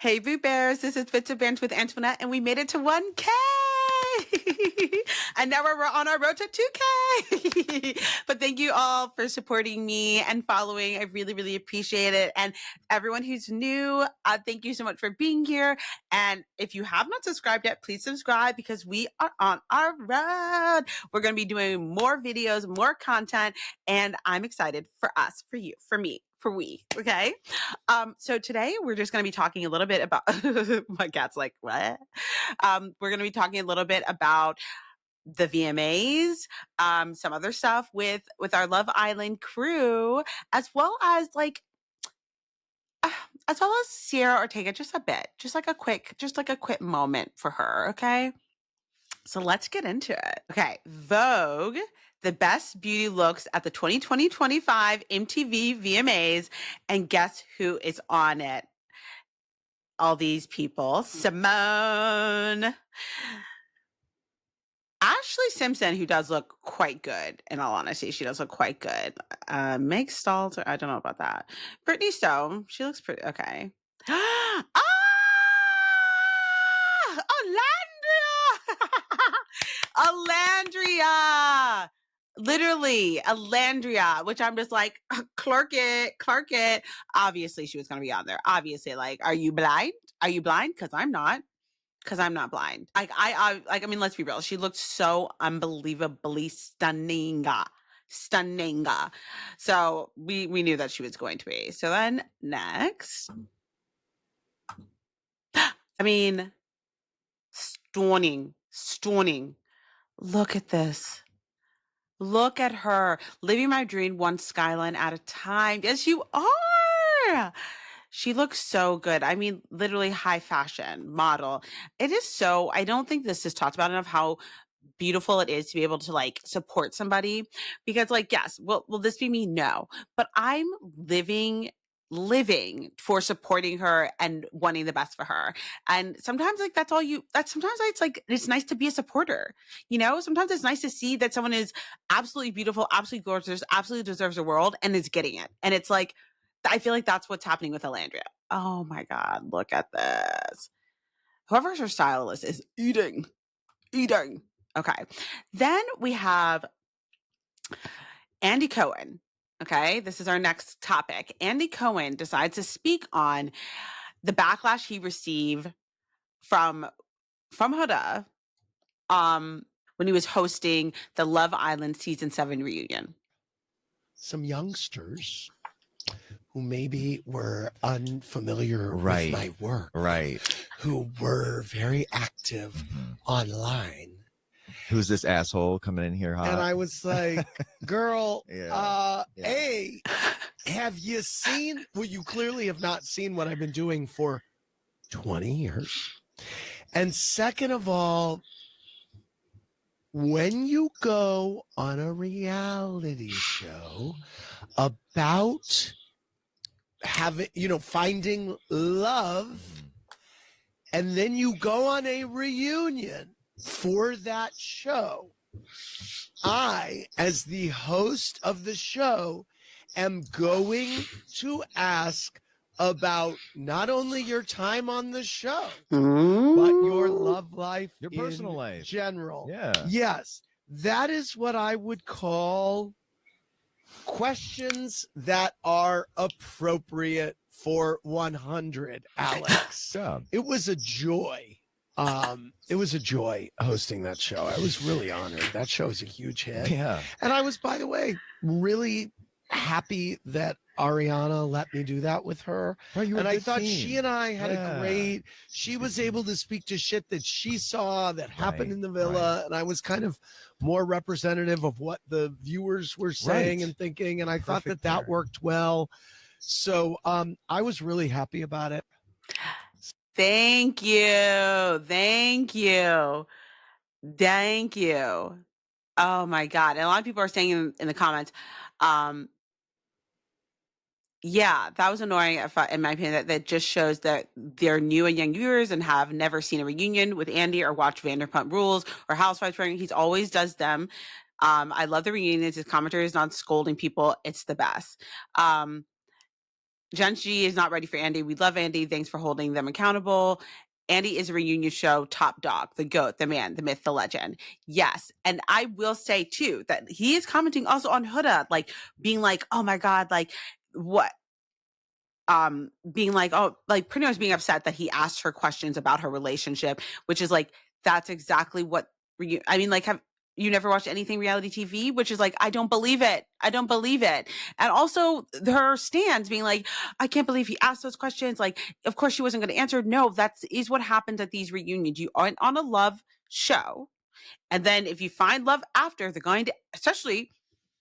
Hey, Boo Bears, this is Bits of Banter with Antoinette, and we made it to 1K! And now we're on our road to 2K! But thank you all for supporting me and following. I really, really appreciate it. And everyone who's new, thank you so much for being here. And if you have not subscribed yet, please subscribe because we are on our road. We're going to be doing more videos, more content, and I'm excited for us, for you, for me, for we, okay? So today we're just going to be talking a little bit about, my cat's like, what? We're going to be talking a little bit about the VMAs, some other stuff with our Love Island crew, as well as as well as Cierra Ortega, just a bit, just like a quick moment for her. Okay. So let's get into it. Okay. Vogue, the best beauty looks at the 2020-25 MTV VMAs. And guess who is on it? All these people. Simone. Ashley Simpson, who does look quite good, in all honesty. She does look quite good. Meg Stalter, I don't know about that. Brittany Stone, she looks pretty, okay. Ah! Olandria! Olandria! Literally, Olandria, which I'm just like, Clark it. Obviously, she was going to be on there. Obviously, like, are you blind? Are you blind? Because I'm not. Because I'm not blind. I mean, let's be real. She looked so unbelievably stunning. Stunning. So we knew that she was going to be. So then next. I mean, stunning. Look at this. Look at her. Living my dream one skyline at a time. Yes, you are. She looks so good. I mean, literally high fashion model. It is so, I don't think this is talked about enough how beautiful it is to be able to like support somebody because like, yes, will this be me? No, but I'm living for supporting her and wanting the best for her. And sometimes like sometimes it's like, it's nice to be a supporter, you know, sometimes it's nice to see that someone is absolutely beautiful, absolutely gorgeous, absolutely deserves the world and is getting it. And it's like, I feel like that's what's happening with Olandria. Oh my God, look at this. Whoever's her stylist is eating. Okay. Then we have Andy Cohen. Okay. This is our next topic. Andy Cohen decides to speak on the backlash he received from Huda when he was hosting the Love Island season 7 reunion. Some youngsters who maybe were unfamiliar with my work, who were very active online. Who's this asshole coming in here hot? And I was like, girl, A, have you seen, well, you clearly have not seen what I've been doing for 20 years. And second of all, when you go on a reality show about having, finding love, and then you go on a reunion for that show, I, as the host of the show, am going to ask about not only your time on the show, but your love life, your personal life, general. Yeah. Yes, that is what I would call questions that are appropriate for 100, Alex. It was a joy. It was a joy hosting that show. I was really honored. That show was a huge hit. Yeah. And I was, by the way, really happy that Ariana let me do that with her. And I thought she and I had a great, she was able to speak to shit that she saw that happened in the villa. And I was kind of more representative of what the viewers were saying and thinking. And I thought that worked well. So I was really happy about it. Thank you. Oh my God. And a lot of people are saying in the comments, yeah, that was annoying in my opinion. That just shows that they're new and young viewers and have never seen a reunion with Andy or watched Vanderpump Rules or Housewives. He always does them. I love the reunions. His commentary is not scolding people. It's the best. Jen G is not ready for Andy. We love Andy. Thanks for holding them accountable. Andy is a reunion show top dog, the GOAT, the man, the myth, the legend. Yes. And I will say too that he is commenting also on Huda, like being like, oh my God, like what? Being like, oh, like pretty much being upset that he asked her questions about her relationship, which is like, that's exactly what I mean, like, have you never watched anything reality TV? Which is like, I don't believe it. I don't believe it. And also her stands being like, I can't believe he asked those questions. Like, of course she wasn't going to answer. No, that is what happens at these reunions. You aren't on a love show. And then if you find love after, they're going to, especially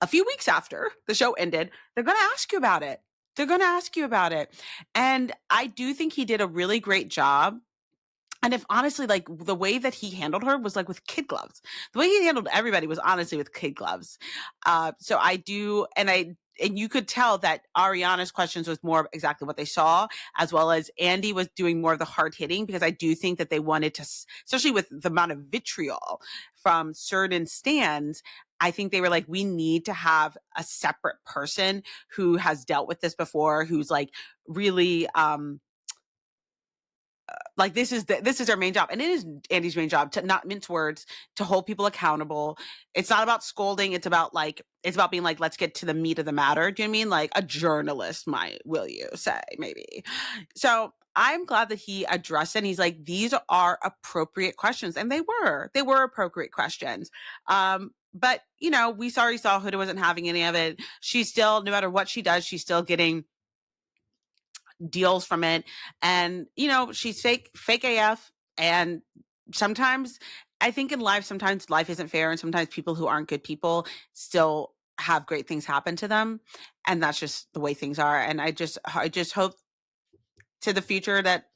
a few weeks after the show ended, they're going to ask you about it. They're going to ask you about it. And I do think he did a really great job. And if honestly, like the way that he handled her was like with kid gloves. The way he handled everybody was honestly with kid gloves. So I do, and you could tell that Ariana's questions was more of exactly what they saw, as well as Andy was doing more of the hard hitting, because I do think that they wanted to, especially with the amount of vitriol from certain stands, I think they were like, we need to have a separate person who has dealt with this before, who's like really, like this is their main job, and it is Andy's main job to not mince words, to hold people accountable. It's not about scolding. It's about being like, let's get to the meat of the matter. Do you know what I mean? Like a journalist might, will you say, maybe. So I'm glad that he addressed it. And he's like, these are appropriate questions, and they were appropriate questions. But you know, we already saw Huda wasn't having any of it. She's still, no matter what she does, she's still getting deals from it. And you know, she's fake AF. And sometimes I think in life, sometimes life isn't fair, and sometimes people who aren't good people still have great things happen to them, and that's just the way things are. And I just hope to the future that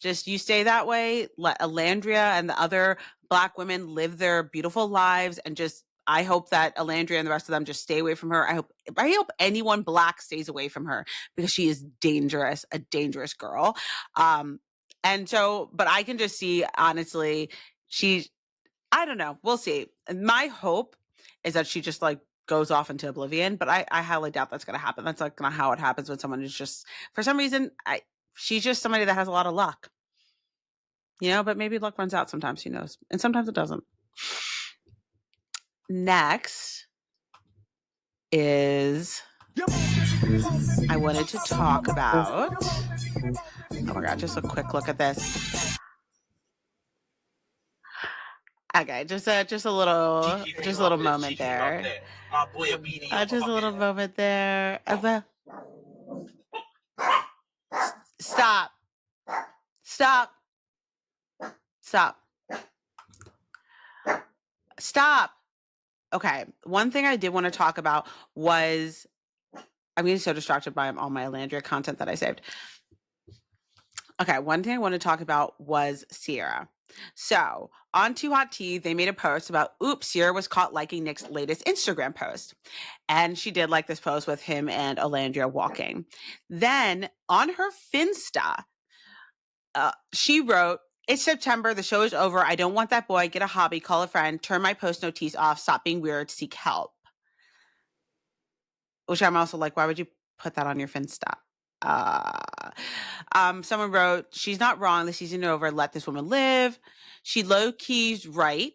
just you stay that way, let Olandria and the other Black women live their beautiful lives, and just I hope that Olandria and the rest of them just stay away from her. I hope anyone Black stays away from her, because she is dangerous, a dangerous girl. And so, but I can just see, honestly, I don't know. We'll see. My hope is that she just like goes off into oblivion, but I highly doubt that's going to happen. That's like not how it happens when someone is just, for some reason, she's just somebody that has a lot of luck. You know, but maybe luck runs out sometimes, who knows? And sometimes it doesn't. Next is, I wanted to talk about, oh my God, just a quick look at this. Okay, just a little moment there. Just a little moment there. Stop. Stop. Stop. Stop. Okay, one thing I did want to talk about was, I'm getting so distracted by all my Olandria content that I saved. Okay, one thing I want to talk about was Cierra. So on Too Hot Tea, they made a post about, oops, Cierra was caught liking Nick's latest Instagram post. And she did like this post with him and Olandria walking. Then on her Finsta, she wrote, it's September, the show is over. I don't want that boy. Get a hobby, call a friend, turn my post notice off, stop being weird, seek help. Which I'm also like, why would you put that on your Finsta? Someone wrote, she's not wrong. The season is over. Let this woman live. She low-key's right.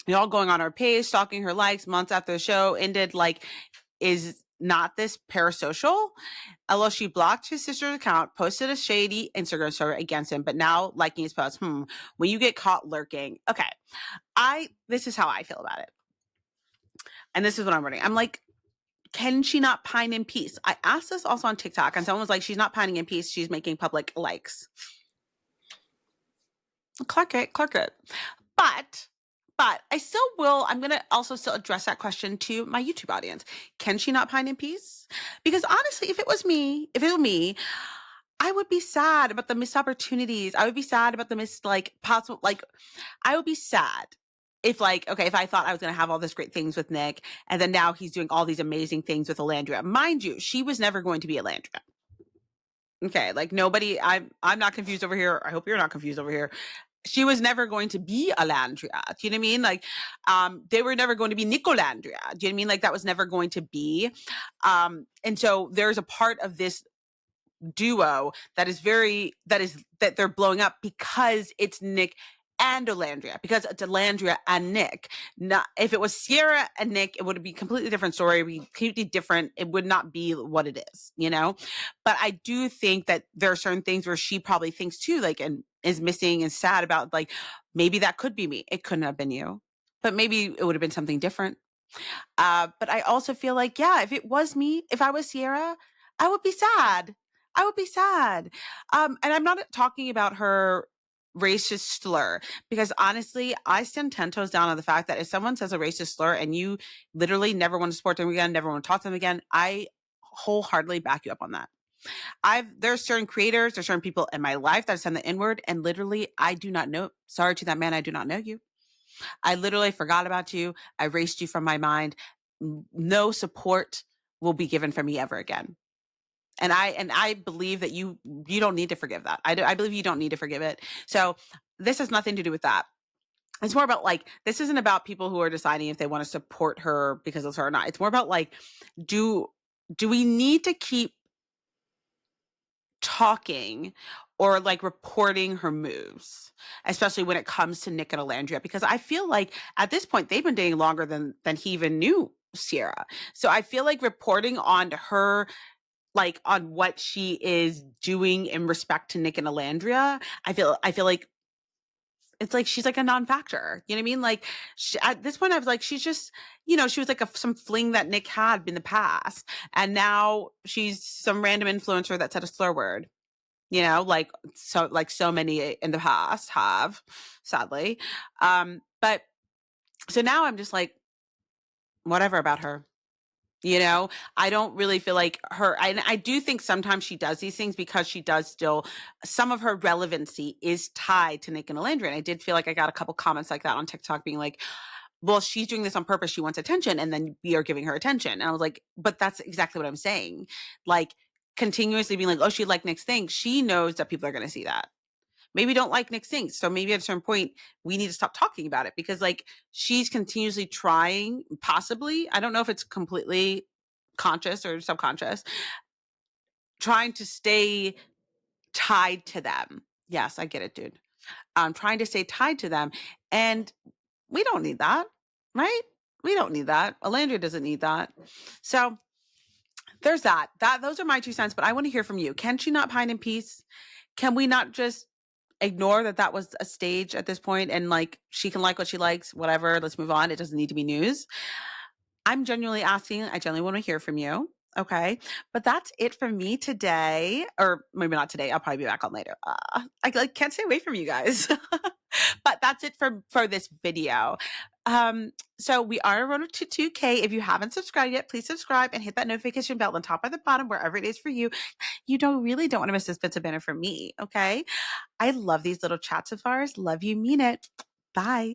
You're all going on her page, stalking her likes months after the show ended. Like, is not this parasocial? Although she blocked his sister's account, posted a shady Instagram story against him, but now liking his post. When you get caught lurking. Okay. This is how I feel about it. And this is what I'm writing. I'm like, can she not pine in peace? I asked this also on TikTok, and someone was like, she's not pining in peace. She's making public likes. Clark it. But I still will. I'm going to also still address that question to my YouTube audience. Can she not pine in peace? Because honestly, if it was me, I would be sad about the missed opportunities. I would be sad about the missed, possible, I would be sad if if I thought I was going to have all this great things with Nick, and then now he's doing all these amazing things with Olandria. Mind you, she was never going to be Olandria. Okay, nobody, I'm not confused over here. I hope you're not confused over here. She was never going to be Olandria. Do you know what I mean? They were never going to be Nicolandria. Do you know what I mean? That was never going to be. And so there's a part of this duo that they're blowing up because it's Nick and Olandria, because it's Olandria and Nick. Not if it was Cierra and Nick, it would be a completely different story. It would be completely different. It would not be what it is, you know? But I do think that there are certain things where she probably thinks too, like, and is missing and sad about, like, maybe that could be me. It couldn't have been you, but maybe it would have been something different. But I also feel like, yeah, if it was me, if I was Cierra, I would be sad. I would be sad. And I'm not talking about her racist slur, because honestly, I stand 10 toes down on the fact that if someone says a racist slur and you literally never want to support them again, never want to talk to them again, I wholeheartedly back you up on that. There's certain creators, there's certain people in my life that send the N-word, and literally I do not know. Sorry to that man, I do not know you. I literally forgot about you. I erased you from my mind. No support will be given for me ever again. And I believe that you don't need to forgive that. I believe you don't need to forgive it. So this has nothing to do with that. It's more about, like, this isn't about people who are deciding if they want to support her because of her or not. It's more about, like, do we need to keep talking or, like, reporting her moves, especially when it comes to Nick and Olandria? Because I feel like at this point they've been dating longer than he even knew Cierra. So I feel like reporting on her, like, on what she is doing in respect to Nick and Olandria, I feel like it's like she's like a non-factor. You know what I mean? Like, at this point, I was like, she's just, she was like some fling that Nick had in the past, and now she's some random influencer that said a slur word. Like so many in the past have, sadly. But so now I'm just like, whatever about her. I don't really feel like her. I do think sometimes she does these things because she does still, some of her relevancy is tied to Nick and Olandria. And I did feel like I got a couple comments like that on TikTok being like, well, she's doing this on purpose. She wants attention. And then we are giving her attention. And I was like, but that's exactly what I'm saying. Like, continuously being like, oh, she liked Nick's thing. She knows that people are going to see that. Maybe don't like Nick's things. So maybe at a certain point, we need to stop talking about it, because, like, she's continuously trying, possibly, I don't know if it's completely conscious or subconscious, trying to stay tied to them. Yes, I get it, dude. Trying to stay tied to them. And we don't need that, right? We don't need that. Olandria doesn't need that. So there's that. Those are my 2 cents, but I want to hear from you. Can she not pine in peace? Can we not just ignore that was a stage at this point, and, like, she can like what she likes, whatever, let's move on. It doesn't need to be news. I'm genuinely asking. I genuinely want to hear from you. Okay. But that's it for me today. Or maybe not today. I'll probably be back on later. I can't stay away from you guys. But that's it for this video. So we are on a road to 2K. If you haven't subscribed yet, please subscribe and hit that notification bell on top or the bottom, wherever it is for you. You really don't want to miss this Bits of Banter from me. Okay. I love these little chats of ours. Love you, mean it. Bye.